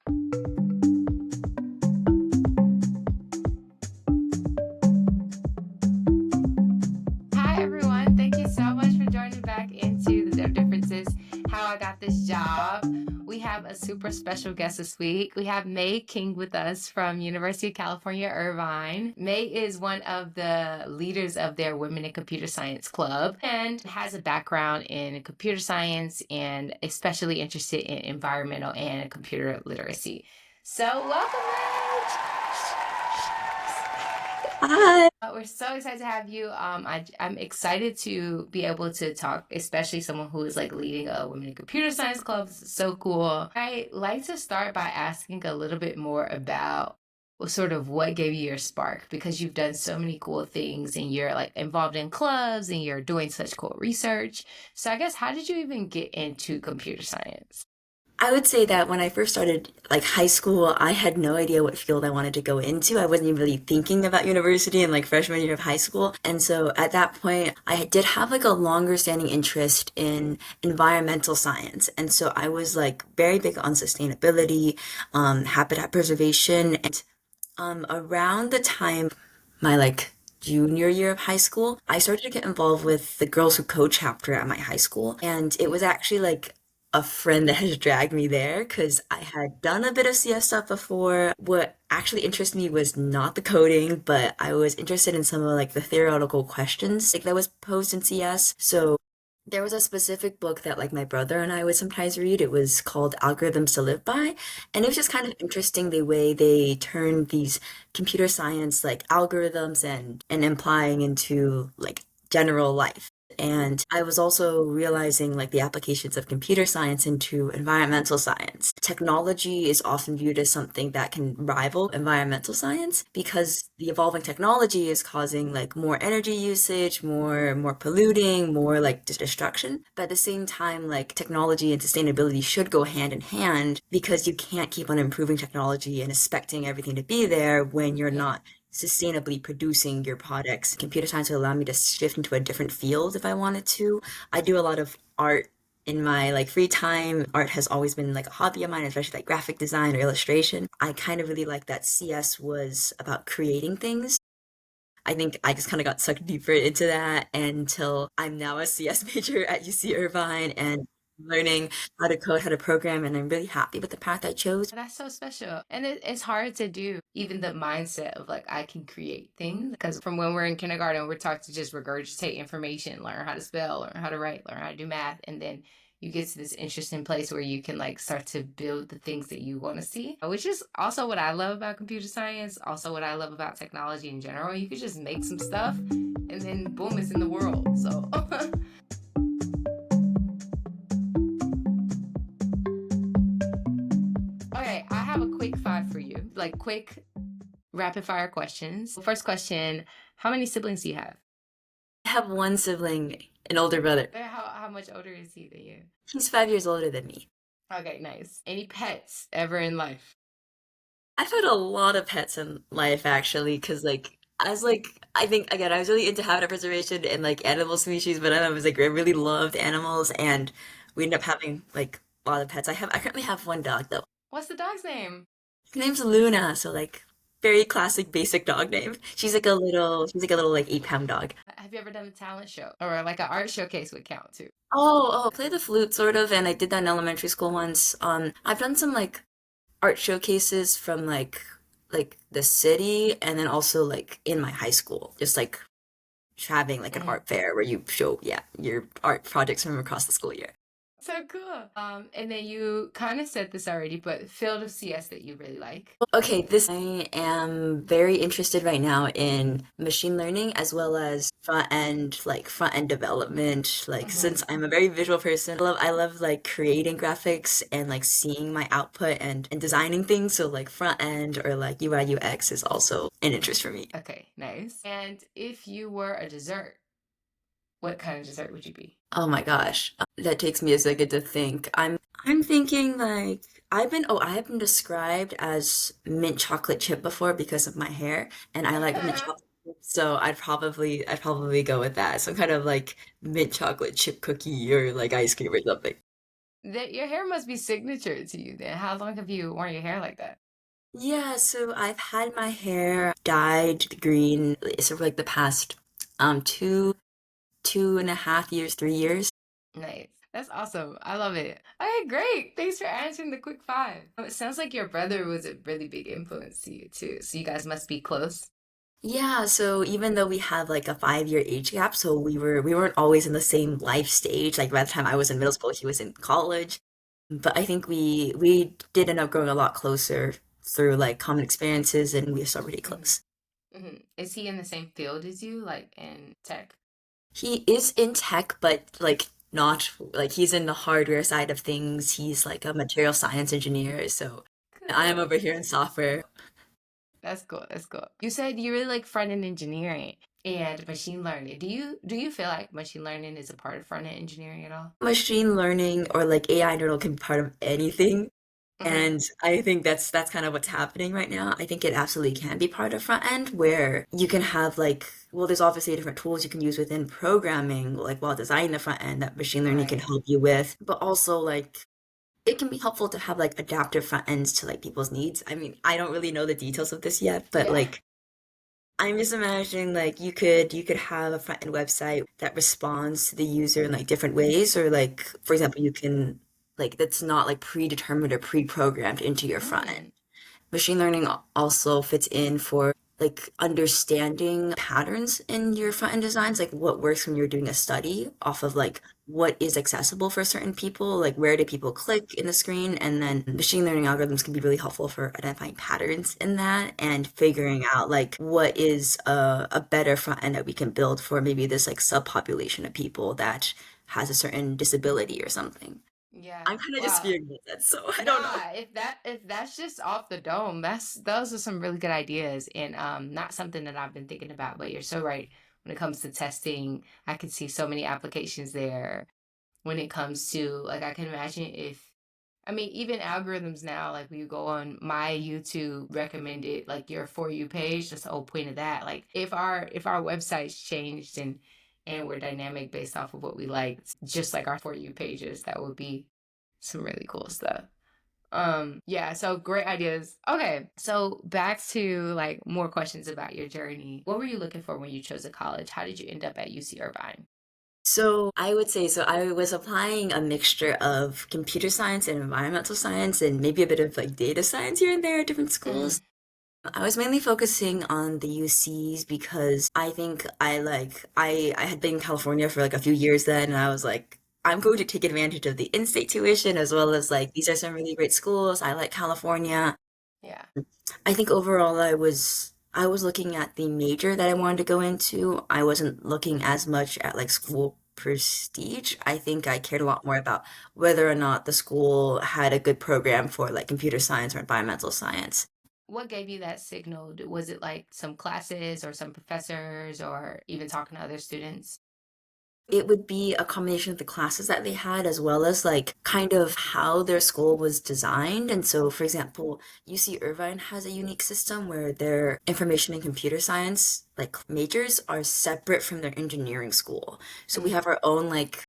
Hi, everyone. Thank you so much for joining back into the Differences How I Got This Job. We have a super special guest this week. We have Mae King with us from University of California Irvine. Mae is one of the leaders of their Women in Computer Science Club and has a background in computer science and especially interested in environmental and computer literacy. So, welcome, Mae. Hi. We're so excited to have you. I'm excited to be able to talk, especially someone who is like leading a women in computer science club. This is so cool. I like to start by asking a little bit more about sort of what gave you your spark because you've done so many cool things and you're like involved in clubs and you're doing such cool research. So I guess how did you even get into computer science? I would say that when I first started like high school, I had no idea what field I wanted to go into. I wasn't even really thinking about university in like freshman year of high school. And so at that point, I did have like a longer standing interest in environmental science. And so I was like very big on sustainability, habitat preservation. And around the time my like junior year of high school, I started to get involved with the Girls Who Code chapter at my high school. And it was actually like a friend that has dragged me there because I had done a bit of CS stuff before. What actually interested me was not the coding, but I was interested in some of like the theoretical questions like that was posed in CS. So there was a specific book that like my brother and I would sometimes read. It was called Algorithms to Live By, and it was just kind of interesting the way they turned these computer science like algorithms and implying into like general life. And I was also realizing like the applications of computer science into environmental science. Technology is often viewed as something that can rival environmental science because the evolving technology is causing like more energy usage, more polluting, more like destruction. But at the same time, like technology and sustainability should go hand in hand because you can't keep on improving technology and expecting everything to be there when you're Yeah. not sustainably producing your products. Computer science will allow me to shift into a different field if I wanted to. I do a lot of art in my like free time. Art has always been like a hobby of mine, especially like graphic design or illustration. I kind of really like that CS was about creating things. I think I just kind of got sucked deeper into that until I'm now a CS major at UC Irvine and learning how to code, how to program, and I'm really happy with the path I chose. That's so special. And it's hard to do, even the mindset of like, I can create things. Because from when we're in kindergarten, we're taught to just regurgitate information, learn how to spell, learn how to write, learn how to do math. And then you get to this interesting place where you can like start to build the things that you want to see, which is also what I love about computer science, also what I love about technology in general. You could just make some stuff and then boom, it's in the world. So okay, I have a quick five for you, like quick rapid fire questions. First question, how many siblings do you have? I have one sibling, an older brother. How much older is he than you? He's 5 years older than me. Okay, nice. Any pets ever in life? I've had a lot of pets in life actually, because like I was like I think again I was really into habitat preservation and like animal species, but I was like I really loved animals, and we ended up having like a lot of pets. I currently have one dog though. What's the dog's name? Her name's Luna, so like very classic basic dog name. She's like a little like 8 pound dog. Have you ever done a talent show or like an art showcase would count too? Oh, play the flute sort of, and I did that in elementary school once. I've done some like art showcases from like the city and then also like in my high school, just like having like an Mhm. art fair where you show your art projects from across the school year. So cool. And then you kind of said this already, but field of CS that you really like. Okay, this I am very interested right now in machine learning as well as front end development. Like Mhm. since I'm a very visual person, I love like creating graphics and like seeing my output and designing things. So like front end or like UI UX is also an interest for me. Okay, nice. And if you were a dessert, what kind of dessert would you be? Oh my gosh, that takes me a second to think. I'm thinking like I have been described as mint chocolate chip before because of my hair, and I like mint chocolate chip, so I'd probably go with that. Some kind of like mint chocolate chip cookie or like ice cream or something. That your hair must be signature to you then. How long have you worn your hair like that? Yeah, so I've had my hair dyed green sort of like the past two and a half years, 3 years. Nice. That's awesome. I love it. Okay, great. Thanks for answering the quick five. It sounds like your brother was a really big influence to you too. So you guys must be close. Yeah, so even though we have like a 5 year age gap, so we weren't always in the same life stage. Like by the time I was in middle school, he was in college. But I think we did end up growing a lot closer through like common experiences, and we are still pretty Hmm. close. Is he in the same field as you, like in tech? He is in tech, but like not like he's in the hardware side of things. He's like a material science engineer, so I am Cool. over here in software. That's cool. That's cool. You said you really like front end engineering and machine learning. Do you feel like machine learning is a part of front end engineering at all? Machine learning or like AI neural can be part of anything. Hmm. And I think that's kind of what's happening right now. I think it absolutely can be part of front end where you can have like, well, there's obviously different tools you can use within programming, like while designing the front end that machine learning can Right. help you with, but also like it can be helpful to have like adaptive front ends to like people's needs. I mean, I don't really know the details of this yet, but Yeah. like I'm just imagining like you could have a front end website that responds to the user in like different ways, or like for example, you can like that's not like predetermined or pre-programmed into your front end. Mm. Machine learning also fits in for like understanding patterns in your front end designs, like what works when you're doing a study off of like what is accessible for certain people, like where do people click in the screen, and then machine learning algorithms can be really helpful for identifying patterns in that and figuring out like what is a better front end that we can build for maybe this like subpopulation of people that has a certain disability or something. Yeah. I'm kind of just Wow. spewing that, so I don't know. Nah, if that's just off the dome, those are some really good ideas and not something that I've been thinking about, but you're so right. When it comes to testing, I can see so many applications there. When it comes to like I can imagine if I mean even algorithms now, like when you go on my YouTube recommended, like your For You page, that's the whole point of that. Like if our websites changed and we're dynamic based off of what we like, just like our For You pages, that would be some really cool stuff. Yeah, so great ideas. Okay, so back to like more questions about your journey. What were you looking for when you chose a college? How did you end up at UC Irvine? So I would say so I was applying a mixture of computer science and environmental science and maybe a bit of like data science here and there at different Mm-hmm. schools. I was mainly focusing on the UCs because I think I had been in California for like a few years then, and I was like I'm going to take advantage of the in-state tuition as well as like these are some really great schools. I like California. Yeah. I think overall I was looking at the major that I wanted to go into. I wasn't looking as much at like school prestige. I think I cared a lot more about whether or not the school had a good program for like computer science or environmental science. What gave you that signal? Was it like some classes or some professors or even talking to other students? It would be a combination of the classes that they had as well as like kind of how their school was designed. And so, for example, UC Irvine has a unique system where their information and computer science like majors are separate from their engineering school. So we Mm-hmm. have our own like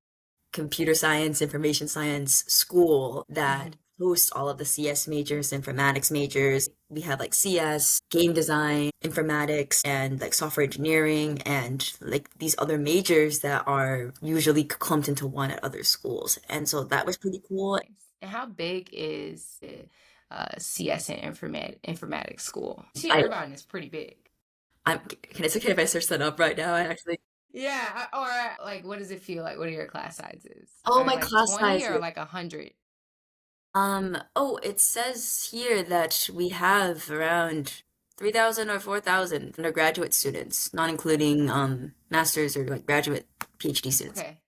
computer science, information science school Mm-hmm. that hosts all of the CS majors, informatics majors. We have like CS, game design, informatics, and like software engineering, and like these other majors that are usually clumped into one at other schools. And so that was pretty cool. Nice. And how big is the CS and informatics school? See, I, Irvine is pretty big. can it's okay if I search that up right now? I actually, Yeah, or like, what does it feel like? What are your class sizes? oh, Are they my like class 20 size. or like 100? Oh, it says here that we have around 3,000 or 4,000 undergraduate students, not including masters or like graduate PhD students. Okay.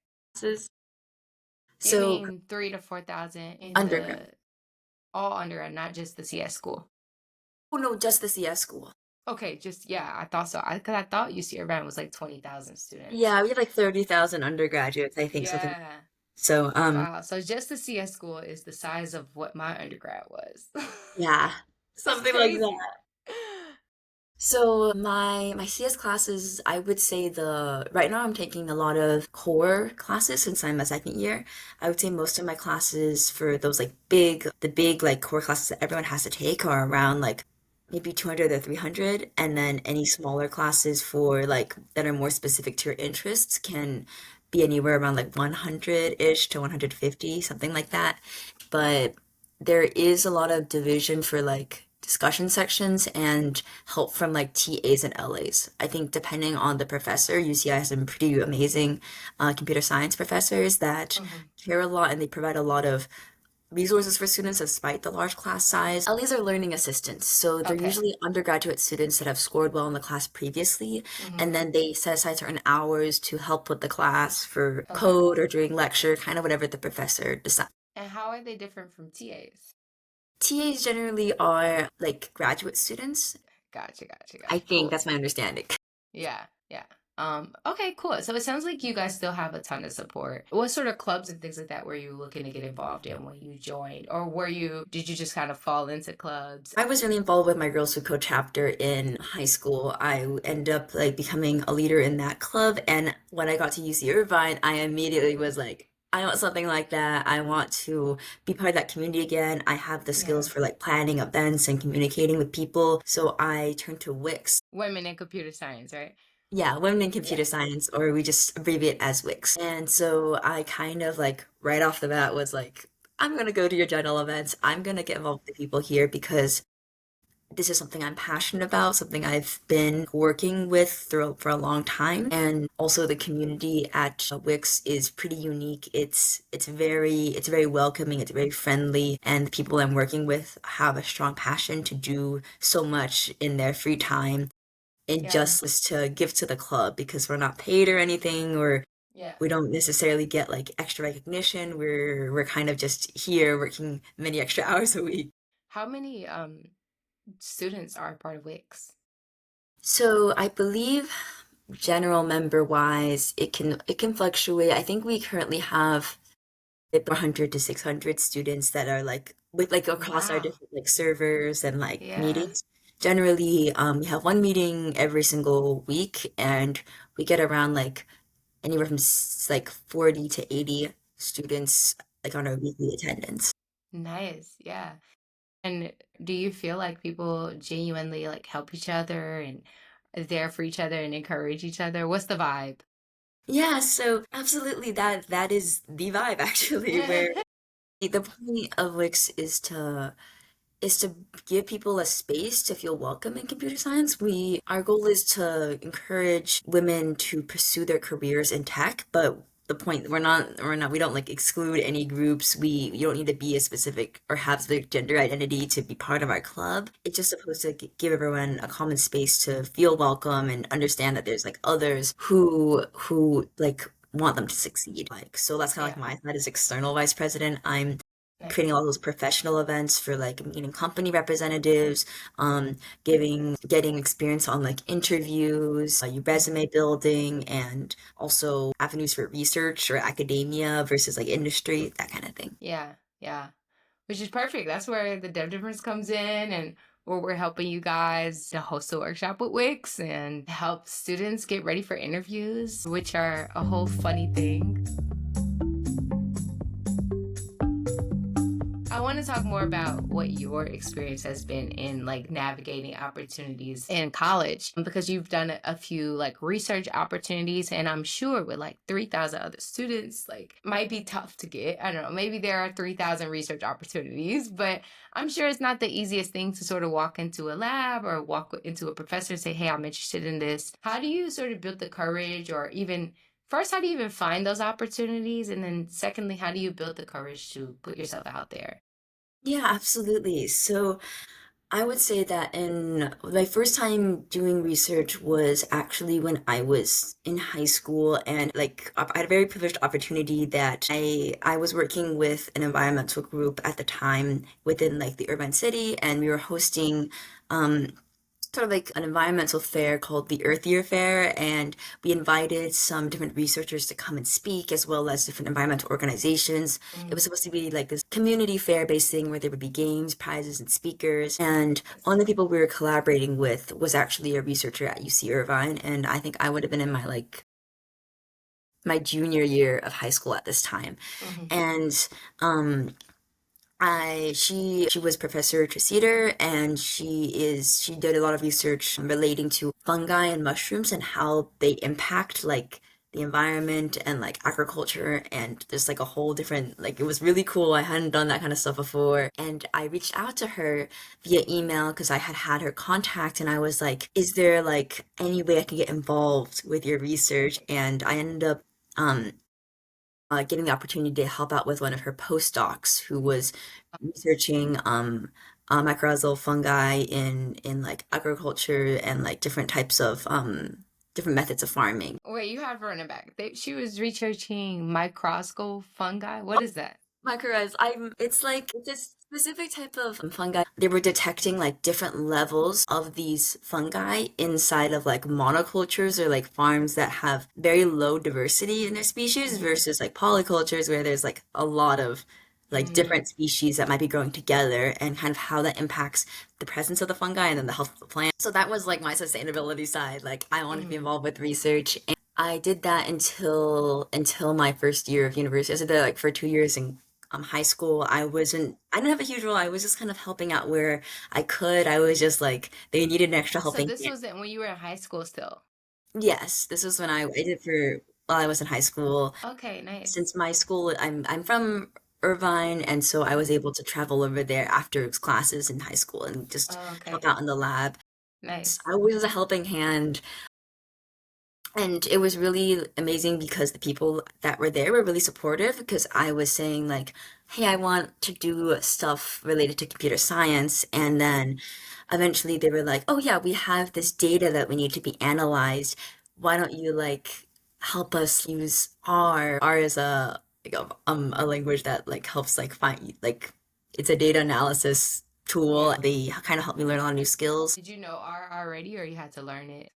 So You mean 3 to 4,000 in undergrad. the all undergrad, not just the CS school. Oh no, just the CS school. Okay, just yeah, I thought so. Because I thought UC Irvine was like 20,000 students. Yeah, we have like 30,000 undergraduates, I think, something. Yeah. So Wow. So just the CS school is the size of what my undergrad was. yeah, That's something like crazy. that. So my CS classes, I would say the right now I'm taking a lot of core classes since I'm a second year. I would say most of my classes for those like the big like core classes that everyone has to take are around like maybe 200 or 300, and then any smaller classes for like that are more specific to your interests can be anywhere around like 100-ish to 150, something like that. But there is a lot of division for like discussion sections and help from like TAs and LAs. I think depending on the professor, UCI has some pretty amazing computer science professors that Mhm. care a lot and they provide a lot of resources for students despite the large class size. LAs are learning assistants, so they're Okay. usually undergraduate students that have scored well in the class previously, and Hmm. then they set aside certain hours to help with the class for Okay. code or during lecture, kind of whatever the professor decides. And how are they different from TAs? TAs generally are like graduate students. Gotcha, gotcha, I gotcha. think Cool. that's my understanding. Yeah, yeah. Okay, cool. So it sounds like you guys still have a ton of support. What sort of clubs and things like that were you looking to get involved in when you joined? Or did you just kind of fall into clubs? I was really involved with my Girls Who Code chapter in high school. I ended up like becoming a leader in that club, and when I got to UC Irvine, I immediately was like, I want something like that. I want to be part of that community again. I have the skills Yeah. for like planning events and communicating with people, so I turned to Wix. Women in computer science, right? Yeah, Women in Yeah. Computer Science, or we just abbreviate as Wix. And so I kind of like right off the bat was like, I'm gonna go to your general events. I'm gonna get involved with the people here because this is something I'm passionate about, something I've been working with through for a long time. And also the community at Wix is pretty unique. It's very welcoming, it's very friendly, and the people I'm working with have a strong passion to do so much in their free time and Yeah. just is to give to the club because we're not paid or anything or Yeah. we don't necessarily get like extra recognition. We're kind of just here working many extra hours a week. How many students are part of Wix? So I believe general member wise, it can fluctuate. I think we currently have 400 to 600 students that are like with like across our Wow. different like servers and like Yeah. meetings. Generally, we have one meeting every single week, and we get around like anywhere from like 40 to 80 students like on our weekly attendance. Nice. Yeah. And do you feel like people genuinely like help each other and are there for each other and encourage each other? What's the vibe? Yeah, so absolutely that is the vibe actually, where the point of Wix is to give people a space to feel welcome in computer science. Our goal is to encourage women to pursue their careers in tech, but the point we don't like exclude any groups. You don't need to be a specific or have specific gender identity to be part of our club. It's just supposed to give everyone a common space to feel welcome and understand that there's like others who like want them to succeed. Like so that's kind of Yeah. like my side as external vice president. I'm creating Nice. all those professional events for like meeting company representatives, getting experience on like interviews, your resume Hmm. building, and also avenues for research or academia versus like industry, that kind of thing. Yeah. Yeah. Which is perfect. That's where the dev difference comes in and where we're helping you guys to host a workshop with Wix and help students get ready for interviews, which are a whole funny thing. I want to talk more about what your experience has been in like navigating opportunities in college because you've done a few like research opportunities and I'm sure with like 3,000 other students like might be tough to get. I don't know, maybe there are 3,000 research opportunities, but I'm sure it's not the easiest thing to sort of walk into a lab or into a professor and say, "Hey, I'm interested in this." How do you sort of build the courage or even first, how do you even find those opportunities? And then secondly, how do you build the courage to put yourself out there? Yeah, absolutely. So I would say that in my first time doing research was actually when I was in high school, and like I had a very privileged opportunity that I was working with an environmental group at the time within like the urban city, and we were hosting um sort of like an environmental fair called the Earthier Fair, and we invited some different researchers to come and speak, as well as different environmental organizations. It was Mm, supposed to be like this community fair-based thing where there would be games, prizes, and speakers. And one of nice. the people we were collaborating with was actually a researcher at UC Irvine, and I think I would have been in my junior year of high school at this time. Hmm. And um, she was Professor Treseder, and she did a lot of research relating to fungi and mushrooms and how they impact like the environment and like agriculture, and just like a whole different, like, it was really cool. I hadn't done that kind of stuff before, and I reached out to her via email because I had her contact, and I was like, is there like any way I can get involved with your research? And I ended up um getting the opportunity to help out with one of her postdocs who was researching mycorrhizal fungi in like agriculture and like different types of different methods of farming. Wait, you have her in the back. She was researching microscopic fungi. What is that? Mycorrhiza, it's like it's a specific type of fungi. They were detecting like different levels of these fungi inside of like monocultures or like farms that have very low diversity in their species Hmm. versus like polycultures where there's like a lot of like Mm, different species that might be growing together, and kind of how that impacts the presence of the fungi and then the health of the plant. So that was like my sustainability side. Like, I wanted to be mm. involved with research. I did that until my first year of university. I did that like for 2 years in high school. I didn't have a huge role. I was just kind of helping out where I could. I was just like, they needed an extra So helping this hand. was when you were in high school still. Yes, this was when I did it for while I was in high school. Okay, nice. Since my school, I'm from Irvine, and so I was Hmm. able to travel over there after classes in high school and just Oh, help okay, out in the lab. nice. I was a helping hand. And it was really amazing because the people that were there were really supportive, because I was saying like, hey, I want to do stuff related to computer science. And then eventually they were like, oh yeah, we have this data that we need to be analyzed. Why don't you like help us use R? R is a language that like helps like find like, it's a data analysis tool. Yeah. They kind of helped me learn a lot of new skills. Did you know R already, or you had to learn it?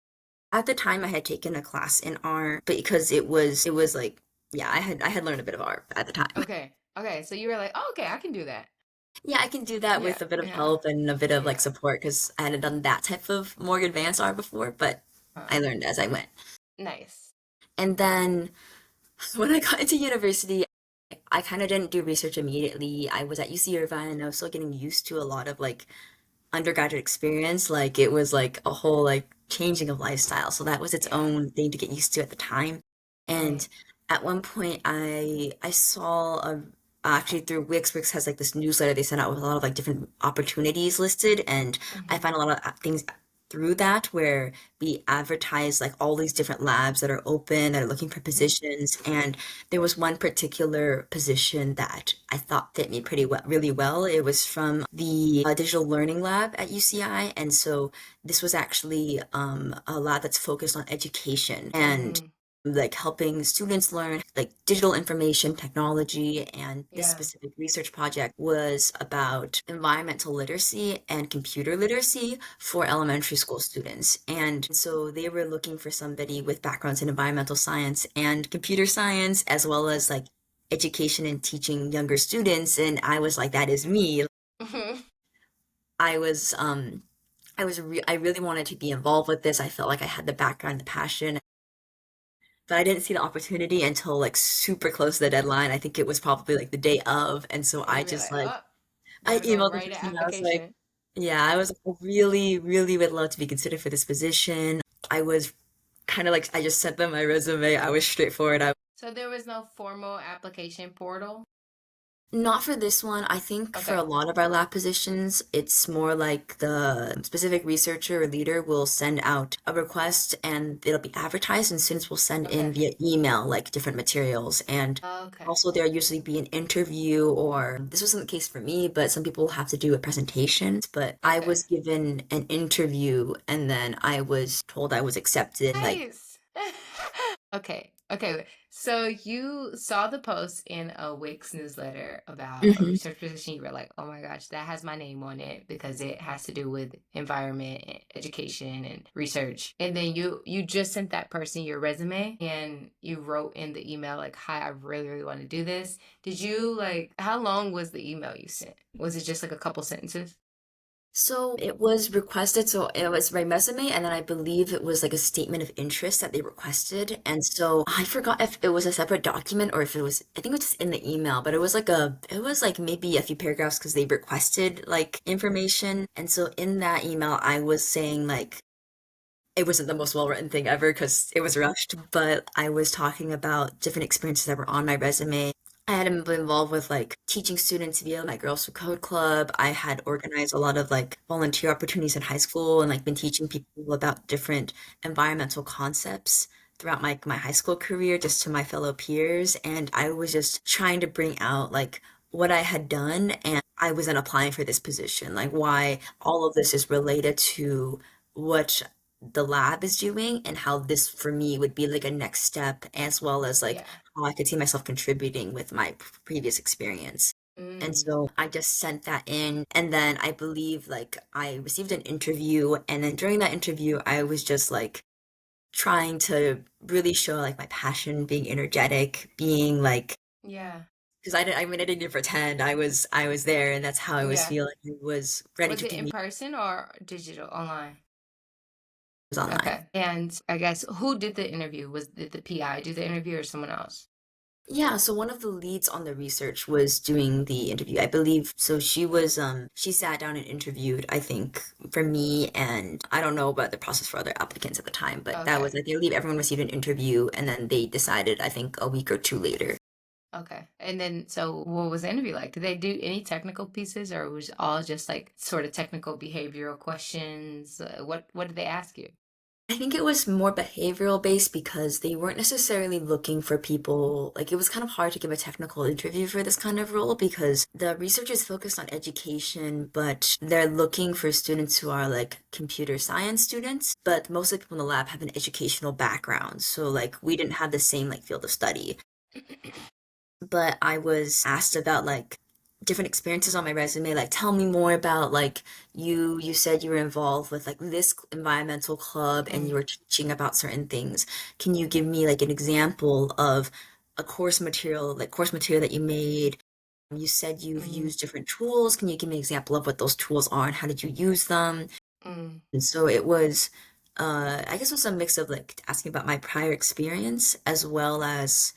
At the time, I had taken a class in art, but because it was like, yeah, I had learned a bit of art at the time. Okay, okay. So you were like, oh, okay, I can do that. Yeah, I can do that Yeah, with a bit of yeah, help and a bit of like yeah. support, because I hadn't done that type of more advanced art before, but I Uh, learned as I went. nice. And then when I got into university, I kind of didn't do research immediately. I was at UC Irvine, and I was still getting used to a lot of like undergraduate experience. Like, it was like a whole like changing of lifestyle. So that was its Yeah, own thing to get used to at the time. And right. at one point I saw a actually through Wix has like this newsletter they sent out with a lot of like different opportunities listed, and I Hmm. find a lot of things through that where we advertise like all these different labs that are open, that are looking for positions. And there was one particular position that I thought fit me pretty well, really well. It was from the digital learning lab at UCI, and so this was actually a lab that's focused on education and Mm, like helping students learn like digital information technology. And this yeah. specific research project was about environmental literacy and computer literacy for elementary school students. And so they were looking for somebody with backgrounds in environmental science and computer science, as well as like education and teaching younger students. And I was like, that is me. I was I really wanted to be involved with this. I felt like I had the background, the passion, but I didn't see the opportunity until like super close to the deadline. I think it was probably like the day of, and so And I you were just like, like oh, I better go emailed the write an person. I was like, application. yeah, I was like, I really, really would love to be considered for this position. I was kind of like, I just sent them my resume. I was straightforward. So there was no formal application portal? Not for this one. I think for a Okay. lot of our lab positions, it's more like the specific researcher or leader will send out a request, and it'll be advertised, and students will send in Okay. via email like different materials. And Okay. also there'll usually be an interview, or this wasn't the case for me, but some people have to do a presentation. But I Okay. was given an interview, and then I was told I was accepted. Like, Nice. Okay. Okay, so you saw the post in a Wix newsletter about a Hmm. research position. You were like, "Oh my gosh, that has my name on it because it has to do with environment, education, and research." And then you just sent that person your resume, and you wrote in the email like, "Hi, I really, really want to do this." Did you like? How long was the email you sent? Was it just like a couple sentences? So it was requested, so it was my resume, and then I believe it was like a statement of interest that they requested. And so I forgot if it was a separate document or if it was, I think it was just in the email, but it was like maybe a few paragraphs because they requested like information. And so in that email, I was saying like, it wasn't the most well-written thing ever because it was rushed, but I was talking about different experiences that were on my resume. I had been involved with like teaching students via my Girls Who Code club. I had organized a lot of like volunteer opportunities in high school and like been teaching people about different environmental concepts throughout my high school career just to my fellow peers. And I was just trying to bring out like what I had done, and I was then applying for this position, like why all of this is related to what the lab is doing and how this for me would be like a next step, as well as like Yeah. how I could see myself contributing with my previous experience. And Mm, so I just sent that in, and then I believe like I received an interview, and then during that interview I was just like trying to really show like my passion, being energetic, being like, yeah. because I mean I didn't even pretend, I was there, and that's how I was Yeah. feeling. I was ready Was to it be in me. person or digital online? Was online. Okay. And I guess who did the interview? Did the PI do the interview or someone else? Yeah, so one of the leads on the research was doing the interview, I believe. So she was she sat down and interviewed, I think, for me, and I don't know about the process for other applicants at the time, but that was, Okay. I believe everyone received an interview and then they decided, I think, a week or two later. Okay. And then so what was the interview like? Did they do any technical pieces or was it all just like sort of technical behavioral questions? What did they ask you? I think it was more behavioral based because they weren't necessarily looking for people. Like, it was kind of hard to give a technical interview for this kind of role because the research is focused on education, but they're looking for students who are like computer science students. But most of the people in the lab have an educational background. So, like, we didn't have the same like field of study. But I was asked about like different experiences on my resume, like tell me more about like you said you were involved with like this environmental club and you Mm, were teaching about certain things. Can you give me like an example of a course material that you made? You said you've mm, used different tools. Can you give me an example of what those tools are and how did you use them? mm. And so it was I guess it was a mix of like asking about my prior experience as well as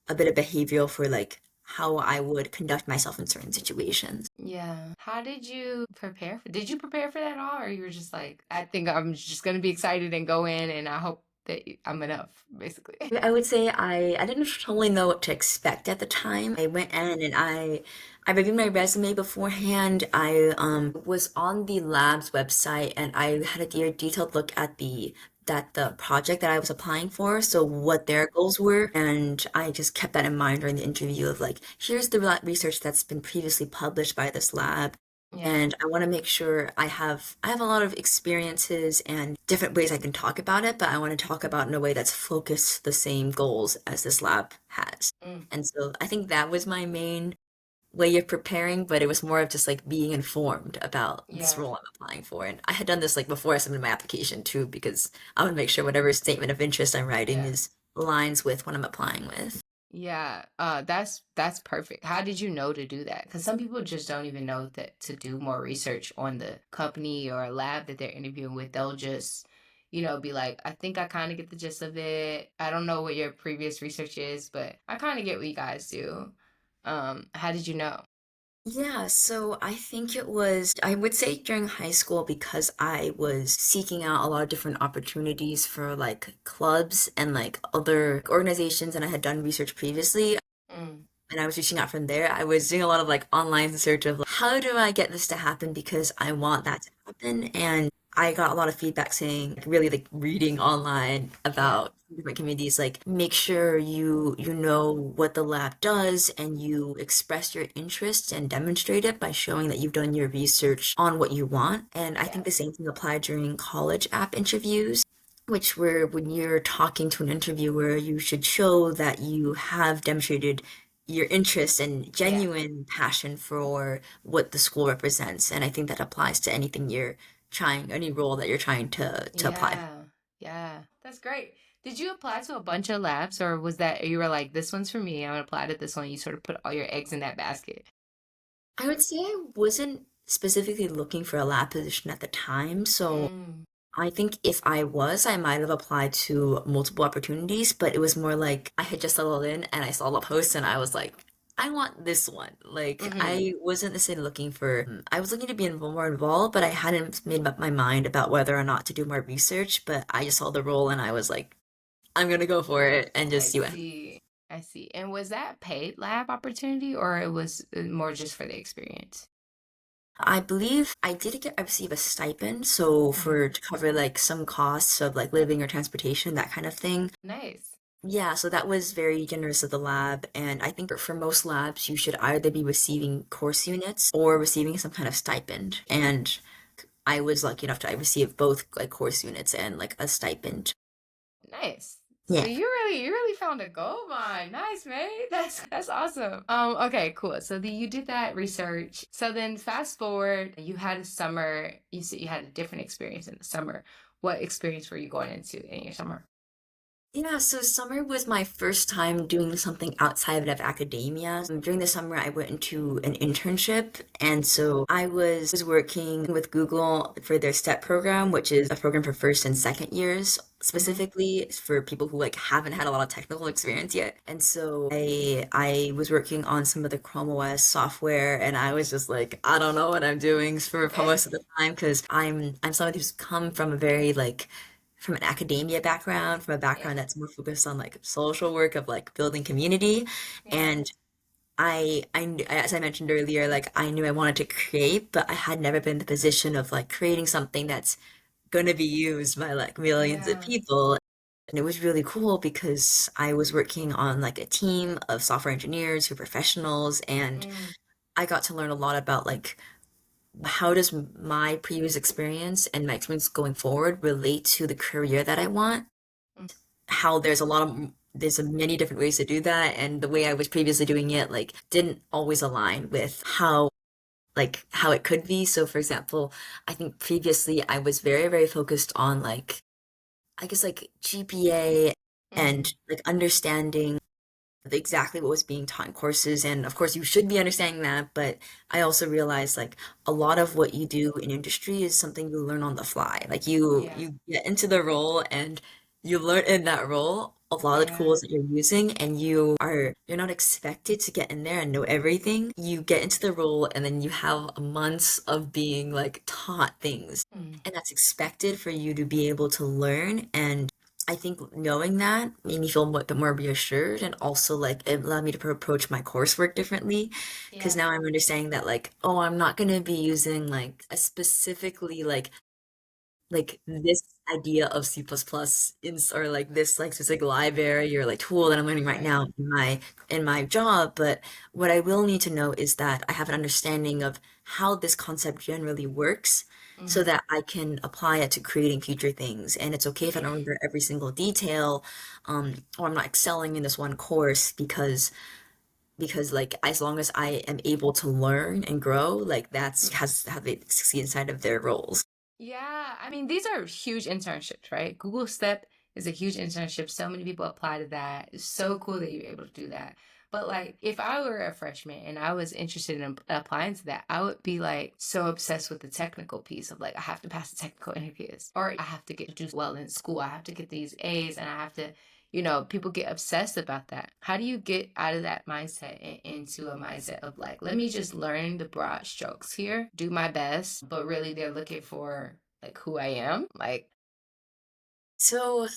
a bit of behavioral for like how I would conduct myself in certain situations. Yeah. How did you prepare did you prepare for that at all? Or you were just like, I think I'm just gonna be excited and go in and I hope that I'm enough, basically. I would say I didn't totally know what to expect at the time. I went in and I reviewed my resume beforehand. I was on the lab's website and I had a detailed look at the project that I was applying for, so what their goals were, and I just kept that in mind during the interview of like, here's the research that's been previously published by this lab. Yeah. And I want to make sure I have a lot of experiences and different ways I can talk about it, but I want to talk about in a way that's focused the same goals as this lab has. Mm, And so I think that was my main way of preparing, but it was more of just like being informed about this yeah. role I'm applying for. And I had done this like before I submitted my application too, because I want to make sure whatever statement of interest I'm writing Yeah. is aligns with what I'm applying with. Yeah, that's perfect. How did you know to do that? Because some people just don't even know that to do more research on the company or lab that they're interviewing with. They'll just, be like, I think I kind of get the gist of it. I don't know what your previous research is, but I kind of get what you guys do. How did you know? Yeah, so I think it was, I would say during high school because I was seeking out a lot of different opportunities for like clubs and like other organizations, and I had done research previously. Mm, And I was reaching out from there. I was doing a lot of like online search of like, how do I get this to happen because I want that to happen. And I got a lot of feedback saying like, really like reading online yeah, about different communities, like make sure you know what the lab does and you express your interest and demonstrate it by showing that you've done your research on what you want. And I think yeah. the same thing applied during college app interviews which were when you're talking to an interviewer, you should show that you have demonstrated your interest and Yeah. genuine passion for what the school represents. And I think that applies to anything you're trying, any role that you're trying to apply. Yeah. Yeah. That's great. Did you apply to a bunch of labs or was that you were like, this one's for me, I'm gonna apply to this one, you sort of put all your eggs in that basket? I would say I wasn't specifically looking for a lab position at the time, so Mm. I think if I was, I might have applied to multiple opportunities, but it was more like I had just settled in and I saw the post and I was like, I want this one. Like Mm-hmm. I wasn't necessarily looking for, I was looking to be more involved, but I hadn't made up my mind about whether or not to do more research. But I just saw the role and I was like, I'm gonna go for it and I just see what. see. I see. And was that paid lab opportunity or it was more just for the experience? I believe I receive a stipend, so Hmm. for to cover like some costs of like living or transportation, that kind of thing. Nice. Yeah, so that was very generous of the lab, and I think for most labs, you should either be receiving course units or receiving some kind of stipend. And I was lucky enough to I received both like course units and like a stipend. Nice. So Yeah. you really found a gold mine. Nice, mate. That's awesome. Okay, cool. So you did that research. So then fast forward, you had a summer, you said you had a different experience in the summer. What experience were you going into in your summer? Yeah, so summer was my first time doing something outside of academia. During the summer, I went into an internship, and so I was working with Google for their STEP program, which is a program for first and second years, Hmm. specifically for people who like haven't had a lot of technical experience yet. And so I was working on some of the Chrome OS software, and I was just like, I don't know what I'm doing for most of the time because I'm somebody who's come from a very like from an academia background, from a Yeah. background that's more focused on like social work of like building community. Yeah. And as I mentioned earlier, like I knew I wanted to create, but I had never been in the position of like creating something that's going to be used by like millions of Yeah. people. And it was really cool because I was working on like a team of software engineers who are professionals, and Mm. I got to learn a lot about like how does my previous experience and my experience going forward relate to the career that I want? Mm. How there's many different ways to do that, and the way I was previously doing it like didn't always align with how it could be. So for example, I think previously I was very focused on like I guess like GPA and Mm. like understanding exactly what was being taught in courses, and of course you should be understanding that, but I also realized like a lot of what you do in industry is something you learn on the fly. Like Yeah. you get into the role and you learn in that role a lot of the Yeah. tools that you're using, and you're not expected to get in there and know everything. You get into the role and then you have months of being like taught things, Mm. and that's expected for you to be able to learn. And I think knowing that made me feel a bit more reassured, and also like it allowed me to approach my coursework differently because Yeah. now I'm understanding that like, oh, I'm not going to be using like a specifically like this idea of C++ in or like this like specific library or like tool that I'm learning right Right. now in my job, but what I will need to know is that I have an understanding of how this concept generally works so Hmm. that I can apply it to creating future things. And it's okay if I don't remember every single detail, or I'm not excelling in this one course because like as long as I am able to learn and grow, like that's has how they succeed inside of their roles. Yeah, I mean, these are huge internships, right? Google Step is a huge internship. So many people apply to that. It's so cool that you're able to do that. But like, if I were a freshman and I was interested in applying to that, I would be like so obsessed with the technical piece of like, I have to pass the technical interviews, or I have to get to do well in school. I have to get these A's, and I have to, people get obsessed about that. How do you get out of that mindset and into a mindset of like, let me just learn the broad strokes here, do my best, but really they're looking for like who I am? Like, So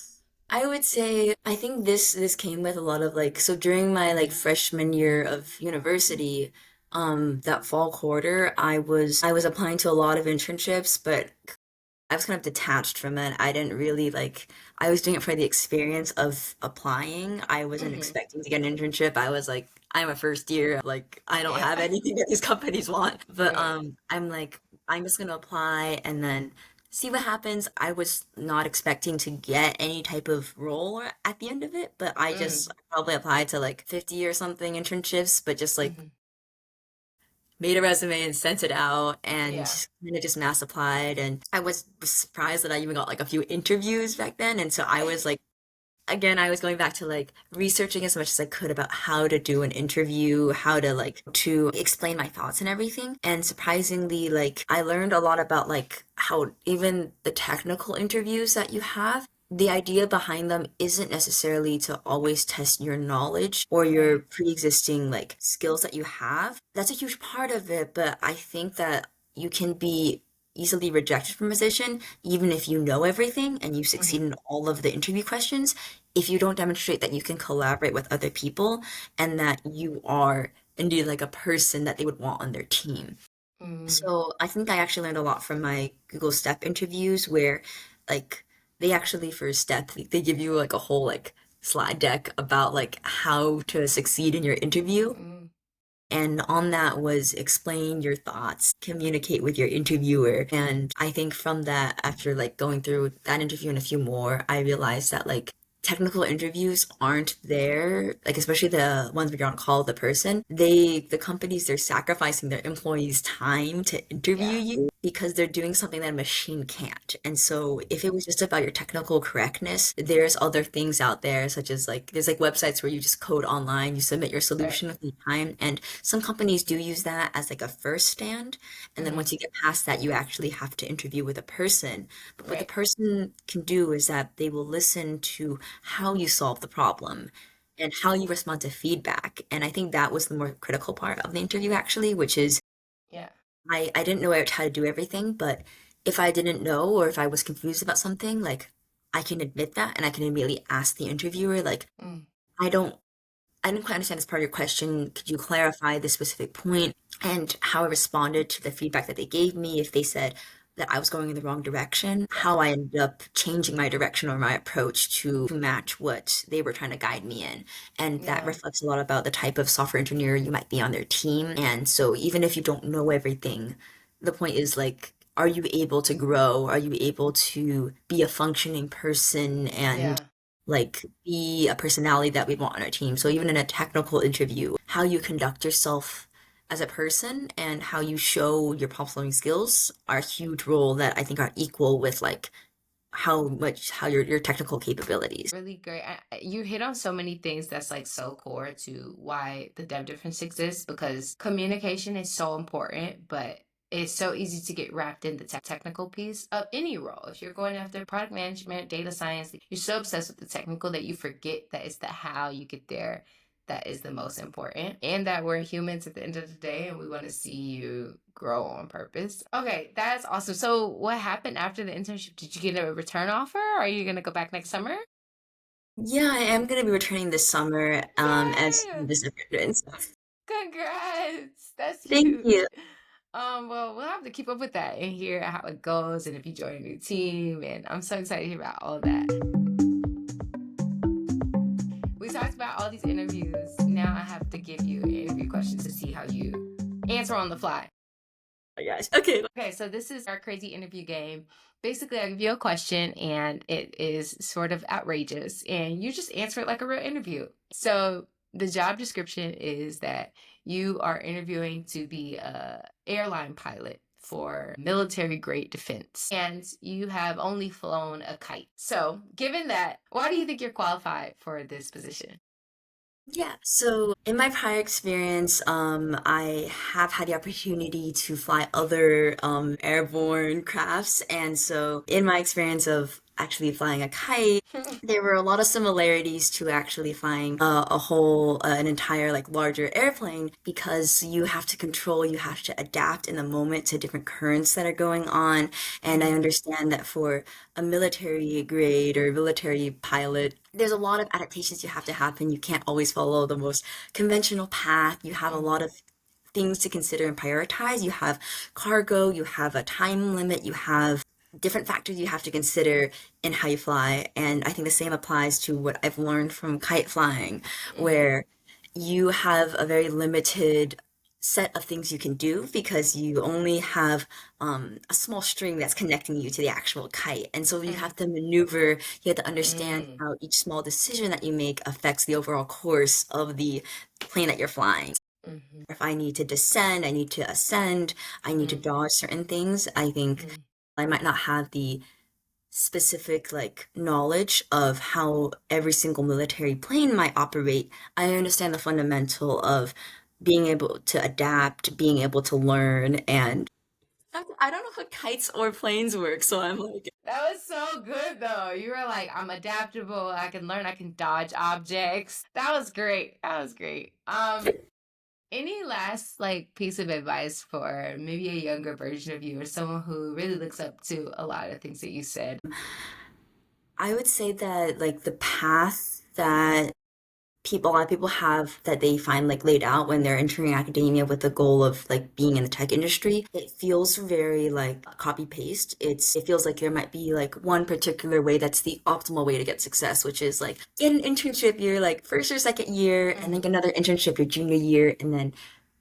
I would say I think this came with a lot of like so during my like freshman year of university, that fall quarter, I was applying to a lot of internships, but I was kind of detached from it. I didn't really like I was doing it for the experience of applying. I wasn't hmm, expecting to get an internship. I was like, I'm a first year, like I don't yeah, have anything that these companies want. But right. I'm like, I'm just gonna apply and then see what happens. I was not expecting to get any type of role at the end of it, but I just Mm, probably applied to like 50 or something internships, but just like hmm. made a resume and sent it out and Yeah. kind of just mass applied. And I was surprised that I even got like a few interviews back then. And so I was like, again, I was going back to like researching as much as I could about how to do an interview, how to like to explain my thoughts and everything. And surprisingly, like I learned a lot about like how even the technical interviews that you have, the idea behind them isn't necessarily to always test your knowledge or your Right. pre-existing like skills that you have. That's a huge part of it, but I think that you can be easily rejected from a position even if you know everything and you succeed Hmm. in all of the interview questions, if you don't demonstrate that you can collaborate with other people and that you are indeed like a person that they would want on their team. Mm, So I think I actually learned a lot from my Google Step interviews where like they actually for Step they give you like a whole like slide deck about like how to succeed in your interview. mm, And on that was explain your thoughts, communicate with your interviewer. And I think from that, after like going through that interview and a few more, I realized that like technical interviews aren't there, like especially the ones where you're on call with the person. The companies, they're sacrificing their employees' time to interview yeah. you because they're doing something that a machine can't. And so if it was just about your technical correctness, there's other things out there, such as like there's like websites where you just code online, you submit your Right. solution within time, and some companies do use that as like a first stand. And then Hmm. once you get past that, you actually have to interview with a person. But what the Right. person can do is that they will listen to how you solve the problem and how you respond to feedback. And I think that was the more critical part of the interview, actually, which is Yeah. I didn't know how to do everything, but if I didn't know or if I was confused about something, like I can admit that and I can immediately ask the interviewer, like, Mm, I don't I didn't quite understand this part of your question. Could you clarify this specific point? And how I responded to the feedback that they gave me, if they said that I was going in the wrong direction, yeah. how I ended up changing my direction or my approach to match what they were trying to guide me in. And that Yeah. reflects a lot about the type of software engineer you might be on their team. And so even if you don't know everything, the point is like, are you able to grow? Are you able to be a functioning person and Yeah. like be a personality that we want on our team. So even in a technical interview, how you conduct yourself as a person and how you show your problem solving skills are a huge role that I think are equal with like how your technical capabilities. Really great. You hit on so many things that's like so core to why the dev difference exists because communication is so important, but it's so easy to get wrapped in the technical piece of any role. If you're going after product management, data science, you're so obsessed with the technical that you forget that it's the how you get there that is the most important, and that we're humans at the end of the day and we want to see you grow on purpose. Okay, that's awesome. So, what happened after the internship? Did you get a return offer? Are you going to go back next summer? Yeah, I am going to be returning this summer as Yay! this student. So Congrats! That's thank huge. you. Well, we'll have to keep up with that and hear how it goes and if you join a new team. And I'm so excited to hear about all of that. We talked about all these interviews. Now I have to give you interview questions to see how you answer on the fly. Oh my gosh. Okay. Okay, so this is our crazy interview game. Basically, I give you a question and it is sort of outrageous, and you just answer it like a real interview. So, the job description is that you are interviewing to be a airline pilot for military grade defense, and you have only flown a kite. So, given that, why do you think you're qualified for this position? Yeah, so in my prior experience, I have had the opportunity to fly other airborne crafts, and so in my experience of actually flying a kite, there were a lot of similarities to actually flying an entire like larger airplane because you have to control, you have to adapt in the moment to different currents that are going on, and I Mm, understand that for a military grade or military pilot, there's a lot of adaptations you have to happen. You can't always follow the most conventional path. You have a lot mhm, of things to consider and prioritize. You have cargo, you have a time limit, you have different factors you have to consider in how you fly. And I think the same applies to what I've learned from kite flying, mhm, where you have a very limited set of things you can do because you only have a small string that's connecting you to the actual kite. And so you Mm, have to maneuver, you have to understand mm, how each small decision that you make affects the overall course of the plane that you're flying. mhm, If I need to descend, I need to ascend, I need to mm, dodge certain things, I think mm. I might not have the specific like knowledge of how every single military plane might operate. I understand the fundamental of being able to adapt, being able to learn, and I don't know how kites or planes work, so I'm like, That was so good though. You were like, I'm adaptable, I can learn, I can dodge objects. That was great. That was great. Any last like piece of advice for maybe a younger version of you or someone who really looks up to a lot of things that you said? I would say that like the path that a lot of people have that they find like laid out when they're entering academia with the goal of like being in the tech industry, it feels very like copy paste. It feels like there might be like one particular way that's the optimal way to get success, which is like get an internship year, like first or second year, and then Mm, get another internship your junior year, and then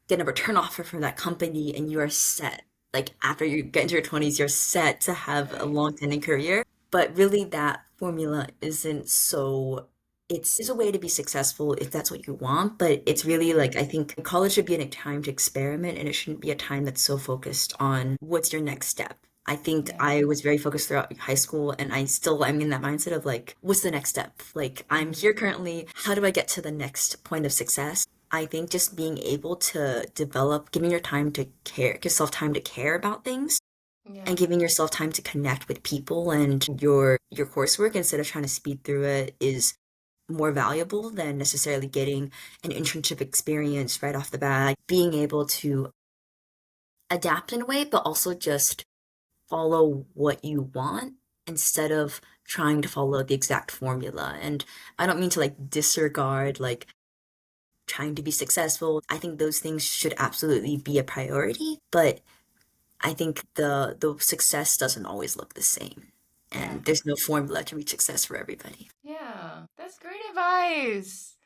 get a return offer from that company, and you are set. Like after you get into your 20s, you're set to have a right. long-standing career. But really, that formula isn't so. It's a way to be successful if that's what you want, but it's really like I think college should be a time to experiment, and it shouldn't be a time that's so focused on what's your next step. I think Yeah. I was very focused throughout high school, and I'm in that mindset of like, what's the next step? Like, I'm Mm, here currently. How do I get to the next point of success? I think just being able to develop, giving your time to care, give yourself time to care about things and yeah. giving yourself time to connect with people and your coursework instead of trying to speed through it is more valuable than necessarily getting an internship experience right off the bat. Being able to adapt in a way, but also just follow what you want instead of trying to follow the exact formula. And I don't mean to like disregard like trying to be successful. I think those things should absolutely be a priority, but I think the success doesn't always look the same. Yeah. And there's no formula to reach success for everybody. Yeah. That's great advice.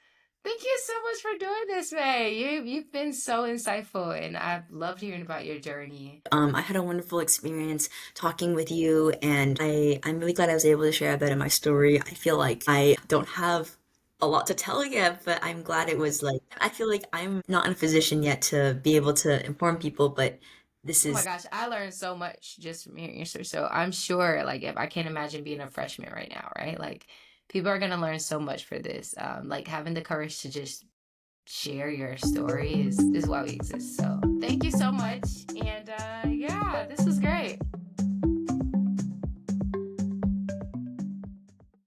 Thank you so much for doing this, May. You've been so insightful and I've loved hearing about your journey. I had a wonderful experience talking with you, and I'm really glad I was able to share a bit of my story. I feel like I don't have a lot to tell yet, but I'm glad it was like, I feel like I'm not in a position yet to be able to inform people, but this Oh my is, gosh, I learned so much just from hearing your story. So I'm sure, like, if I can't imagine being a freshman right now, right? Like, people are gonna learn so much for this. Like having the courage to just share your story is why we exist. So thank you so much, and yeah, this was